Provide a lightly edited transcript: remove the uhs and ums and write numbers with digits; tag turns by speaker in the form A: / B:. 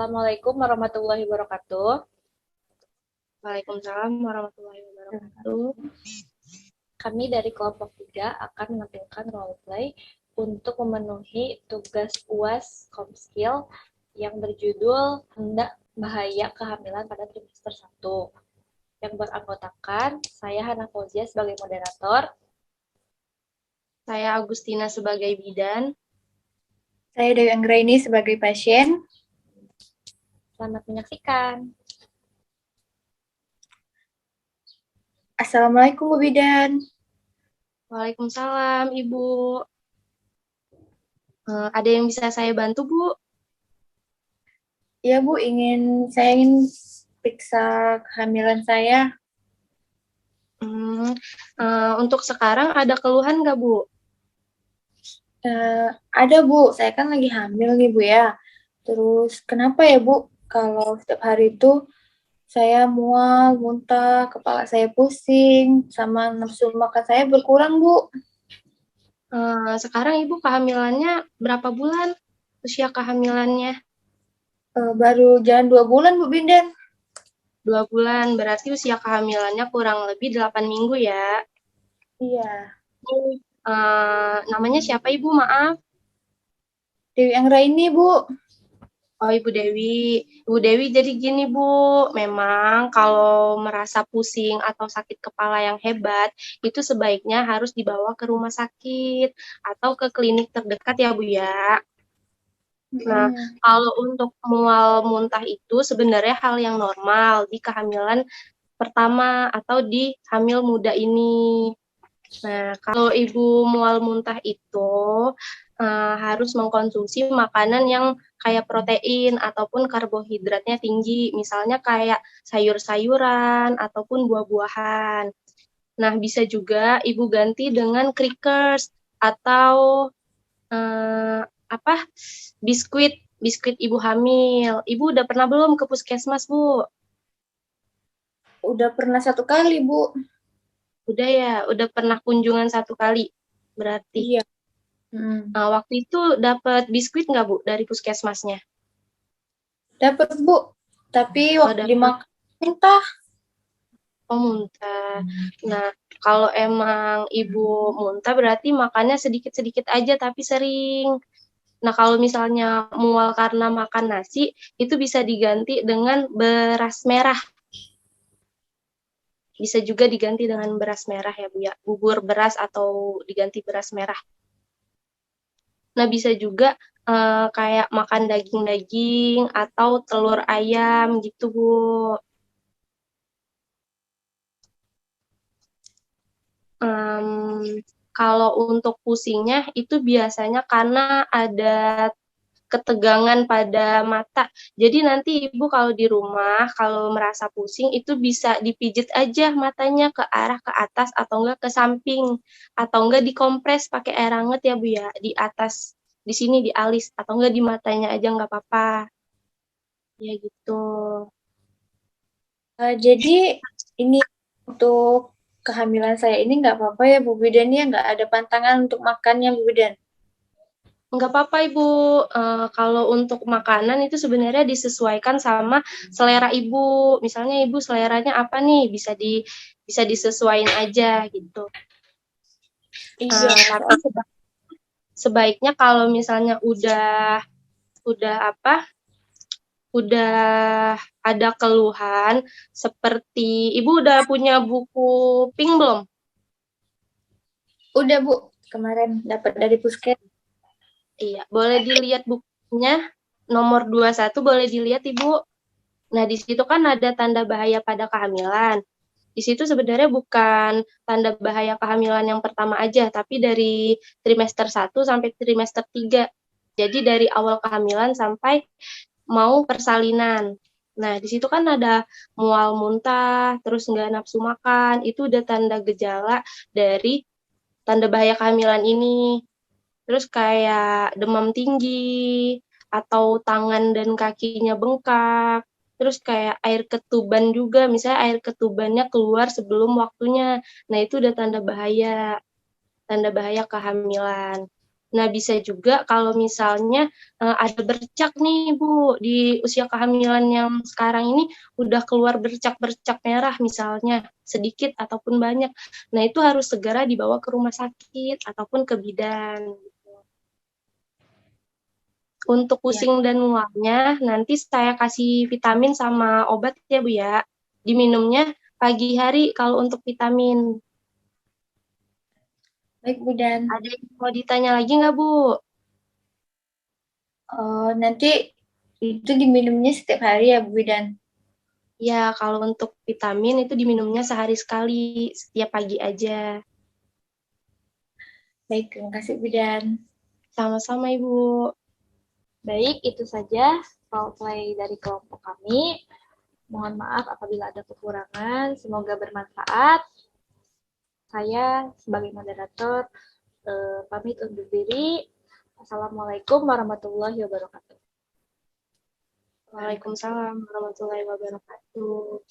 A: Assalamualaikum warahmatullahi wabarakatuh.
B: Waalaikumsalam warahmatullahi wabarakatuh.
A: Kami dari kelompok 3 akan menampilkan role play untuk memenuhi tugas UAS Komskill yang berjudul Hendak Bahaya Kehamilan pada Trimester 1. Yang beranggotakan saya Hana Fauzia sebagai moderator.
B: Saya Agustina sebagai bidan.
C: Saya Dewi Anggraini sebagai pasien.
A: Selamat menyaksikan.
C: Assalamualaikum Bu Bidan.
B: Waalaikumsalam Ibu. Ada yang bisa saya bantu Bu?
C: Ya Bu, saya ingin periksa kehamilan saya.
B: Untuk sekarang ada keluhan nggak Bu?
C: Ada Bu, saya kan lagi hamil nih Bu ya. Terus kenapa ya Bu, kalau setiap hari itu saya mual, muntah, kepala saya pusing, sama nafsu makan saya berkurang Bu.
B: Sekarang Ibu kehamilannya berapa bulan? Usia kehamilannya?
C: Baru jalan 2 bulan Bu Bidan.
B: 2 bulan, berarti usia kehamilannya kurang lebih 8 minggu ya?
C: Iya.
B: Namanya siapa Ibu, maaf?
C: Dewi Anggraini Bu.
B: Oh, Ibu Dewi. Ibu Dewi, jadi gini, Bu. Memang kalau merasa pusing atau sakit kepala yang hebat, itu sebaiknya harus dibawa ke rumah sakit atau ke klinik terdekat ya, Bu ya. Nah, kalau untuk mual muntah itu sebenarnya hal yang normal di kehamilan pertama atau di hamil muda ini. Nah, kalau Ibu mual muntah itu harus mengkonsumsi makanan yang kayak protein ataupun karbohidratnya tinggi, misalnya kayak sayur-sayuran ataupun buah-buahan. Nah, bisa juga Ibu ganti dengan crackers atau biskuit Ibu hamil. Ibu udah pernah belum ke puskesmas, Bu?
C: Udah pernah 1 kali Bu.
B: Udah ya, udah pernah kunjungan 1 kali berarti.
C: Iya.
B: Waktu itu dapat biskuit nggak Bu dari puskesmasnya?
C: Dapat Bu, tapi waktu dimakan muntah.
B: Oh, muntah. Nah, kalau emang Ibu muntah berarti makannya sedikit-sedikit aja tapi sering. Nah, kalau misalnya mual karena makan nasi, itu bisa diganti dengan beras merah. Bisa juga diganti dengan beras merah ya, Bu ya. Bubur beras atau diganti beras merah. Nah, bisa juga kayak makan daging-daging atau telur ayam gitu, Bu. Kalau untuk pusingnya itu biasanya karena ada ketegangan pada mata. Jadi nanti Ibu kalau di rumah, kalau merasa pusing itu bisa dipijit aja matanya ke arah ke atas atau enggak ke samping. Atau enggak dikompres pakai air hangat ya Bu ya, di atas, di sini di alis, atau enggak di matanya aja nggak apa-apa. Ya gitu.
C: Jadi ini untuk kehamilan saya ini nggak apa-apa ya Bu Bidan ya, nggak ada pantangan untuk makannya Bu Bidan?
B: Nggak apa-apa Ibu, kalau untuk makanan itu sebenarnya disesuaikan sama selera Ibu. Misalnya Ibu seleranya apa nih, bisa disesuaikan aja gitu.
C: Iya.
B: Tapi sebaiknya kalau misalnya udah ada keluhan seperti Ibu udah punya buku pink belum?
C: Udah Bu, kemarin dapat dari puskes.
B: Iya, boleh dilihat bukunya nomor 21, boleh dilihat Ibu. Nah, di situ kan ada tanda bahaya pada kehamilan. Di situ sebenarnya bukan tanda bahaya kehamilan yang pertama aja, tapi dari trimester 1 sampai trimester 3. Jadi dari awal kehamilan sampai mau persalinan. Nah, di situ kan ada mual muntah, terus nggak nafsu makan, itu udah tanda gejala dari tanda bahaya kehamilan ini. Terus kayak demam tinggi, atau tangan dan kakinya bengkak, terus kayak air ketuban juga, misalnya air ketubannya keluar sebelum waktunya. Nah, itu udah tanda bahaya kehamilan. Nah, bisa juga kalau misalnya ada bercak nih, Bu, di usia kehamilan yang sekarang ini udah keluar bercak-bercak merah misalnya, sedikit ataupun banyak. Nah, itu harus segera dibawa ke rumah sakit ataupun ke bidan. Untuk
C: Ya,
B: pusing dan mualnya, nanti saya kasih vitamin sama obat ya, Bu ya. Diminumnya pagi hari kalau untuk vitamin.
C: baik Bu Dan.
B: Ada yang mau ditanya lagi nggak, Bu?
C: Nanti itu diminumnya setiap hari ya Bu Dan.
B: Ya, kalau untuk vitamin itu diminumnya sehari sekali, setiap pagi aja.
C: Baik, terima kasih Bu Dan.
B: Sama-sama, Ibu.
A: Baik, itu saja role play dari kelompok kami. Mohon maaf apabila ada kekurangan. Semoga bermanfaat. Saya sebagai moderator pamit undur diri. Assalamualaikum warahmatullahi wabarakatuh.
B: Waalaikumsalam warahmatullahi wabarakatuh.